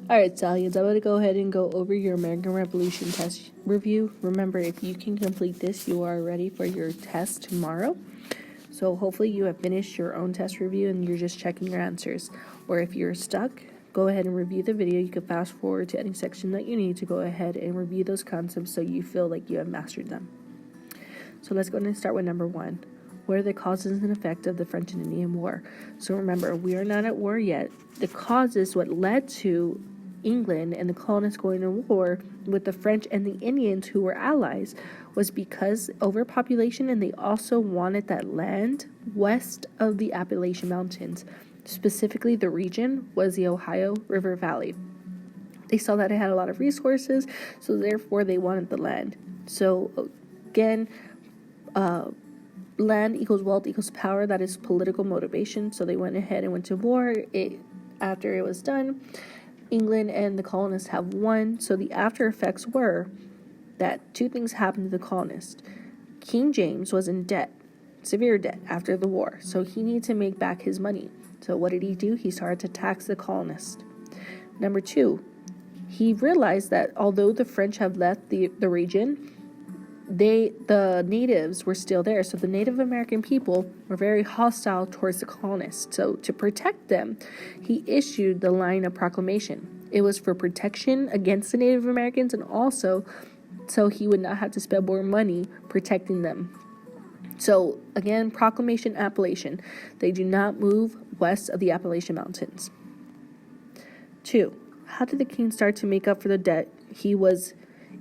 Alright, Stallions, I'm going to go ahead and go over your American Revolution test review. Remember, if you can complete this, you are ready for your test tomorrow. So hopefully you have finished your own test review and you're just checking your answers. Or if you're stuck, go ahead and review the video. You can fast forward to any section that you need to go ahead and review those concepts so you feel like you have mastered them. So let's go ahead and start with number 1. What are the causes and effects of the French and Indian War? So remember, we are not at war yet. The causes, what led to England and the colonists going to war with the French and the Indians who were allies, was because overpopulation, and they also wanted that land west of the Appalachian Mountains. Specifically, the region was the Ohio River Valley. They saw that it had a lot of resources, so therefore they wanted the land. So again, land equals wealth equals power. That is political motivation. So they went ahead and went to war. After it was done, England and the colonists have won. So the after effects were that two things happened to the colonists. King James was in debt, severe debt after the war. So he needed to make back his money. So what did he do? He started to tax the colonists. Number 2, he realized that although the French have left the region, the natives were still there. So the Native American people were very hostile towards the colonists. So to protect them, he issued the line of proclamation. It was for protection against the Native Americans, and also so he would not have to spend more money protecting them. So again, proclamation, Appalachian. They do not move west of the Appalachian Mountains. 2, how did the king start to make up for the debt he was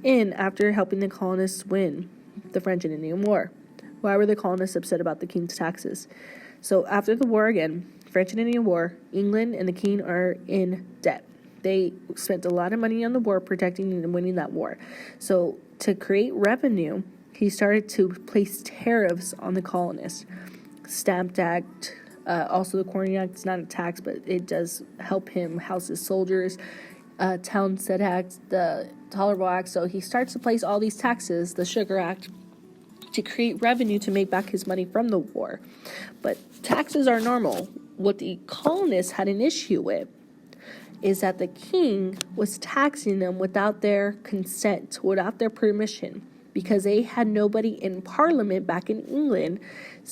in after helping the colonists win the French and Indian War? Why were the colonists upset about the king's taxes? So after the war again, French and Indian War, England and the king are in debt. They spent a lot of money on the war, protecting and winning that war. So to create revenue, he started to place tariffs on the colonists. Stamp Act, also the Corn Act is not a tax, but it does help him house his soldiers. Townsend Act, the Tolerable Act. So he starts to place all these taxes, the Sugar Act, to create revenue to make back his money from the war. But taxes are normal. What the colonists had an issue with is that the king was taxing them without their consent, without their permission, because they had nobody in Parliament back in England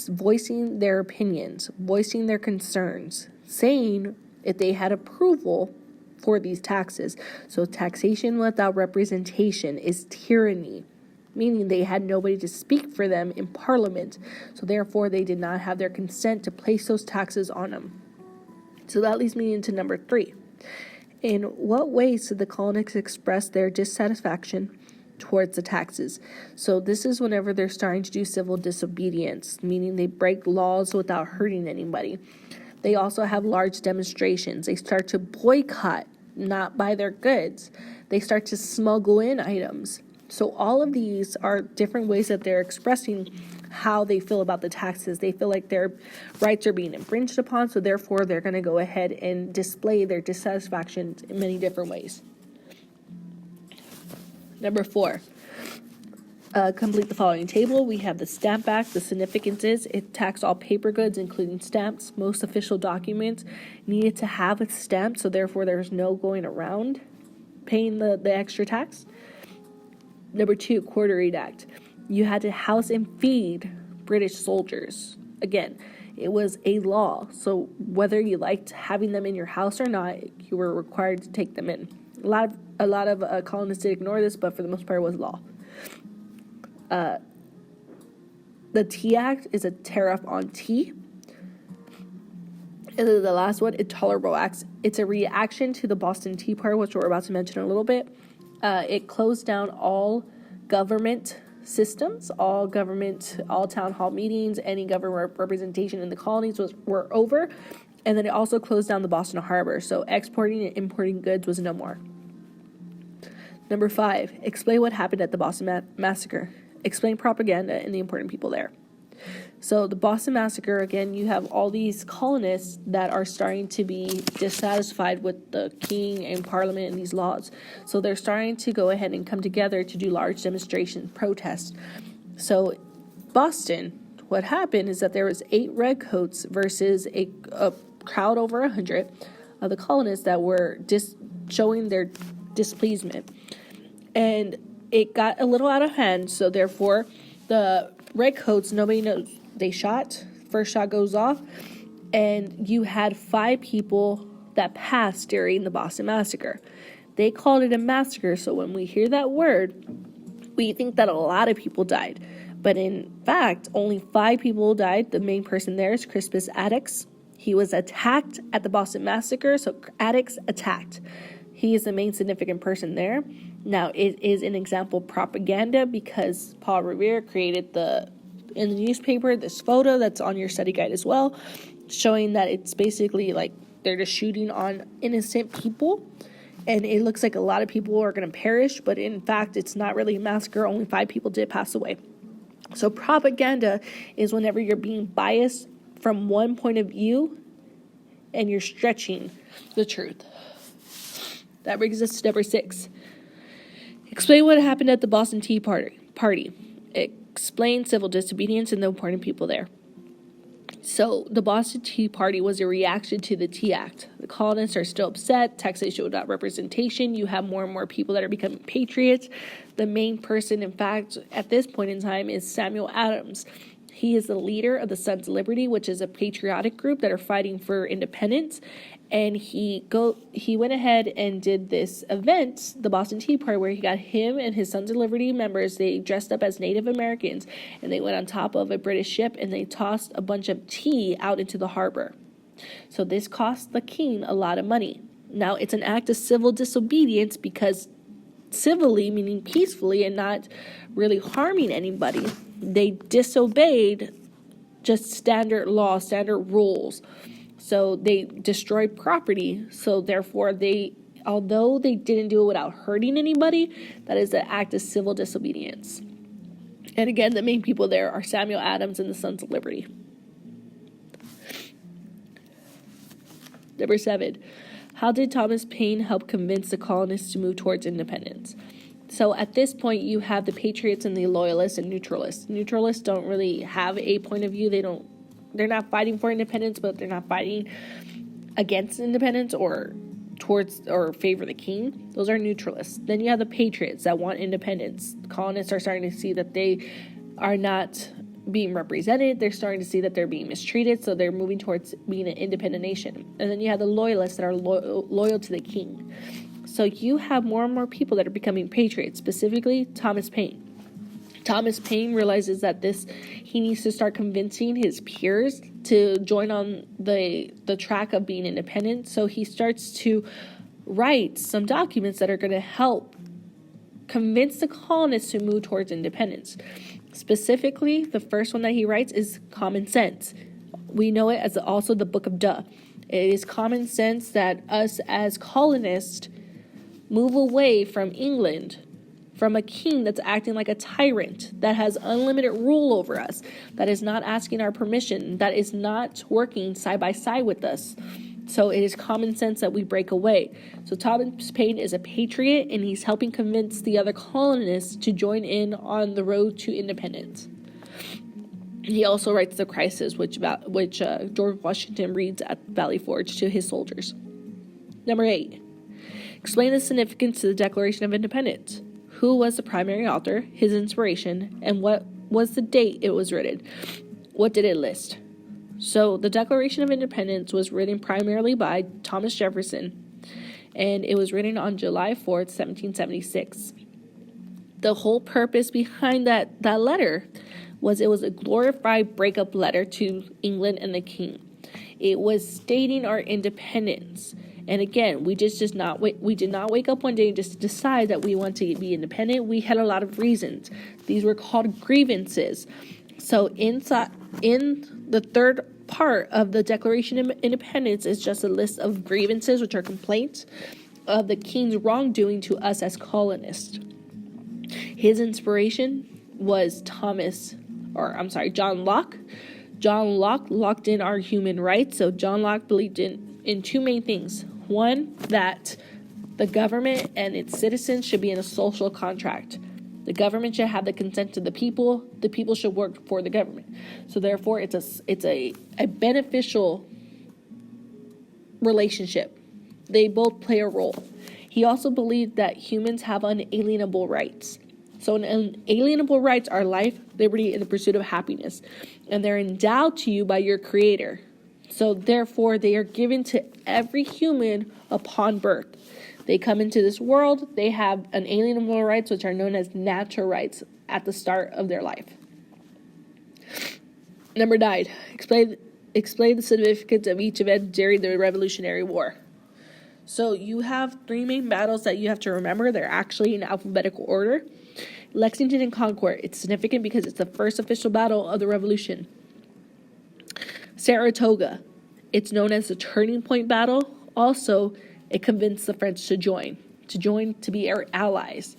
voicing their opinions, voicing their concerns, saying if they had approval for these taxes. So taxation without representation is tyranny, meaning they had nobody to speak for them in Parliament. So therefore, they did not have their consent to place those taxes on them. So that leads me into number 3. In what ways did the colonists express their dissatisfaction towards the taxes? So this is whenever they're starting to do civil disobedience, meaning they break laws without hurting anybody. They also have large demonstrations. They start to boycott, not buy their goods. They start to smuggle in items. So all of these are different ways that they're expressing how they feel about the taxes. They feel like their rights are being infringed upon, so therefore they're going to go ahead and display their dissatisfaction in many different ways. Number 4. Complete the following table. We have the Stamp Act. The significance is it taxed all paper goods, including stamps. Most official documents needed to have a stamp, so therefore there's no going around paying the extra tax. Number 2, Quarter Act. You had to house and feed British soldiers. Again, it was a law, so whether you liked having them in your house or not, you were required to take them in. A lot of colonists did ignore this, but for the most part, it was law. The Tea Act is a tariff on tea. And then the last one, Intolerable Acts. It's a reaction to the Boston Tea Party, which we're about to mention in a little bit. It closed down all government systems, all town hall meetings, any government representation in the colonies were over. And then it also closed down the Boston Harbor. So exporting and importing goods was no more. Number 5, explain what happened at the Boston Massacre. Explain propaganda and the important people there. So the Boston Massacre, again, you have all these colonists that are starting to be dissatisfied with the king and parliament and these laws. So they're starting to go ahead and come together to do large demonstrations, protests. So Boston, what happened is that there was 8 redcoats versus a crowd over 100 of the colonists that were showing their displeasement. And it got a little out of hand, so therefore the redcoats, nobody knows, they shot, first shot goes off, and you had 5 people that passed during the Boston Massacre. They called it a massacre, so when we hear that word, we think that a lot of people died. But in fact, only 5 people died. The main person there is Crispus Attucks. He was attacked at the Boston Massacre, so Attucks attacked. He is the main significant person there. Now, it is an example of propaganda because Paul Revere created in the newspaper this photo that's on your study guide as well, showing that it's basically like they're just shooting on innocent people. And it looks like a lot of people are going to perish, but in fact, it's not really a massacre. Only 5 people did pass away. So propaganda is whenever you're being biased from one point of view and you're stretching the truth. That brings us to number 6. Explain what happened at the Boston Tea Party. Explain civil disobedience and the important people there. So the Boston Tea Party was a reaction to the Tea Act. The colonists are still upset. Taxation without representation. You have more and more people that are becoming patriots. The main person, in fact, at this point in time is Samuel Adams. He is the leader of the Sons of Liberty, which is a patriotic group that are fighting for independence. And he went ahead and did this event, the Boston Tea Party, where he got him and his Sons of Liberty members. They dressed up as Native Americans, and they went on top of a British ship, and they tossed a bunch of tea out into the harbor. So this cost the king a lot of money. Now, it's an act of civil disobedience because civilly, meaning peacefully and not really harming anybody, they disobeyed just standard law, standard rules. So they destroyed property. So therefore, although they didn't do it without hurting anybody, that is an act of civil disobedience. And again, the main people there are Samuel Adams and the Sons of Liberty. Number 7. How did Thomas Paine help convince the colonists to move towards independence? So at this point, you have the patriots and the loyalists and neutralists. Neutralists don't really have a point of view. They're not fighting for independence, but they're not fighting against independence or towards or favor the king. Those are neutralists. Then you have the patriots that want independence. Colonists are starting to see that they are not being represented. They're starting to see that they're being mistreated, so they're moving towards being an independent nation. And then you have the loyalists that are loyal to the king. So you have more and more people that are becoming patriots, specifically Thomas Paine. Thomas Paine realizes that he needs to start convincing his peers to join on the track of being independent. So he starts to write some documents that are going to help convince the colonists to move towards independence. Specifically, the first one that he writes is Common Sense. We know it as also the Book of Duh. It is common sense that us as colonists move away from England, from a king that's acting like a tyrant, that has unlimited rule over us, that is not asking our permission, that is not working side by side with us. So it is common sense that we break away. So Thomas Paine is a patriot, and he's helping convince the other colonists to join in on the road to independence. He also writes The Crisis, which George Washington reads at Valley Forge to his soldiers. Number 8. Explain the significance of the Declaration of Independence. Who was the primary author, his inspiration, and what was the date it was written? What did it list? So the Declaration of Independence was written primarily by Thomas Jefferson, and it was written on July 4th, 1776. The whole purpose behind that letter was it was a glorified breakup letter to England and the king. It was stating our independence. And again, we did not wake up one day and just decide that we want to be independent. We had a lot of reasons. These were called grievances. So in the third part of the Declaration of Independence is just a list of grievances, which are complaints of the king's wrongdoing to us as colonists. His inspiration was John Locke. John Locke locked in our human rights. So John Locke believed in two main things. One, that the government and its citizens should be in a social contract. The government should have the consent of the people. The people should work for the government. So therefore, it's a beneficial relationship. They both play a role. He also believed that humans have unalienable rights. So unalienable rights are life, liberty, and the pursuit of happiness. And they're endowed to you by your creator. So therefore, they are given to every human upon birth. They come into this world, they have unalienable rights, which are known as natural rights at the start of their life. Number 9, explain the significance of each event during the Revolutionary War. So you have 3 main battles that you have to remember. They're actually in alphabetical order. Lexington and Concord. It's significant because it's the first official battle of the Revolution. Saratoga. It's known as the turning point battle. Also, it convinced the French to join, to be our allies.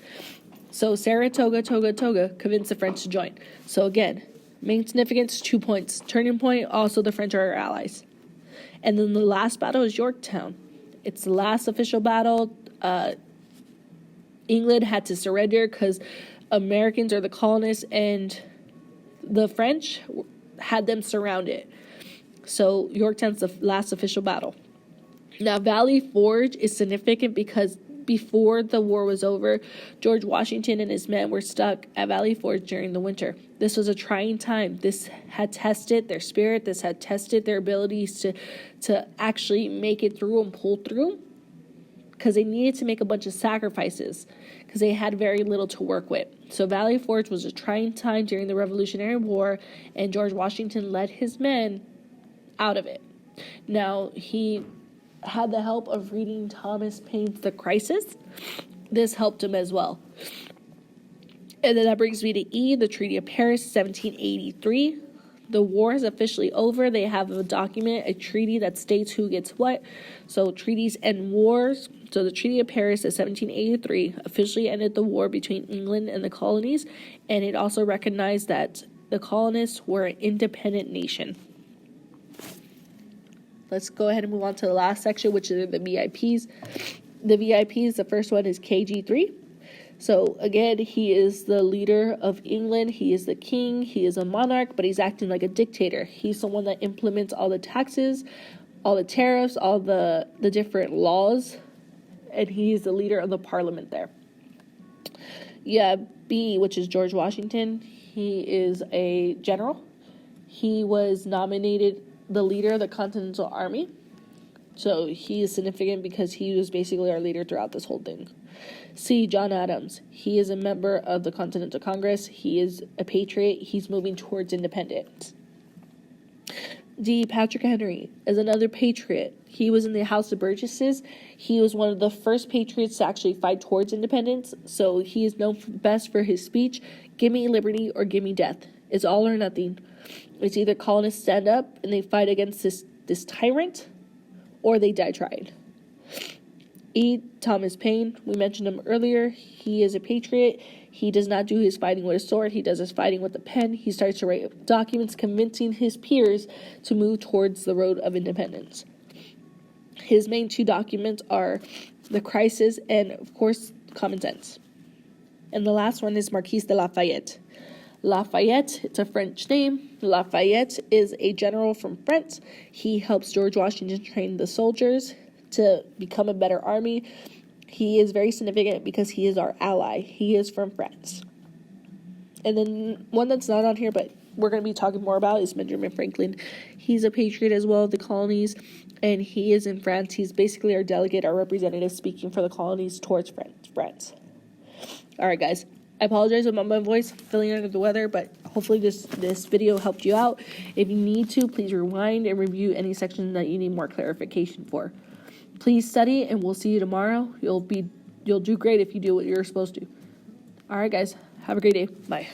So Saratoga, convinced the French to join. So again, main significance, 2 points. Turning point, also the French are our allies. And then the last battle is Yorktown. It's the last official battle. England had to surrender because Americans or the colonists and the French had them surrounded. So Yorktown's the last official battle. Now, Valley Forge is significant because before the war was over, George Washington and his men were stuck at Valley Forge during the winter. This was a trying time. This had tested their spirit. This had tested their abilities to actually make it through and pull through, because they needed to make a bunch of sacrifices because they had very little to work with. So Valley Forge was a trying time during the Revolutionary War, and George Washington led his men out of it. Now, he had the help of reading Thomas Paine's The Crisis. This helped him as well. And then that brings me to E, the Treaty of Paris, 1783. The war is officially over. They have a document, a treaty that states who gets what. So treaties end wars. So the Treaty of Paris of 1783 officially ended the war between England and the colonies, and it also recognized that the colonists were an independent nation. Let's go ahead and move on to the last section, which are the VIPs. The VIPs, the first one is KG3. So again, he is the leader of England. He is the king. He is a monarch, but he's acting like a dictator. He's the one that implements all the taxes, all the tariffs, all the different laws, and he's the leader of the parliament there. Yeah, B, which is George Washington. He is a general. He was nominated the leader of the Continental Army. So he is significant because he was basically our leader throughout this whole thing. C, John Adams. He is a member of the Continental Congress. He is a patriot. He's moving towards independence. D, Patrick Henry is another patriot. He was in the House of Burgesses. He was one of the first patriots to actually fight towards independence. So he is known best for his speech, "Give me liberty or give me death. It's all or nothing." It's either colonists stand up and they fight against this tyrant, or they die trying. E, Thomas Paine. We mentioned him earlier. He is a patriot. He does not do his fighting with a sword. He does his fighting with a pen. He starts to write documents convincing his peers to move towards the road of independence. His main 2 documents are The Crisis and, of course, Common Sense. And the last one is Marquis de Lafayette. Lafayette, it's a French name. Lafayette is a general from France. He helps George Washington train the soldiers to become a better army. He is very significant because he is our ally. He is from France. And then one that's not on here, but we're going to be talking more about, is Benjamin Franklin. He's a patriot as well of the colonies, and he is in France. He's basically our delegate, our representative, speaking for the colonies towards France. All right, guys. I apologize about my voice, feeling under the weather, but hopefully this video helped you out. If you need to, please rewind and review any section that you need more clarification for. Please study, and we'll see you tomorrow. You'll do great if you do what you're supposed to. All right, guys. Have a great day. Bye.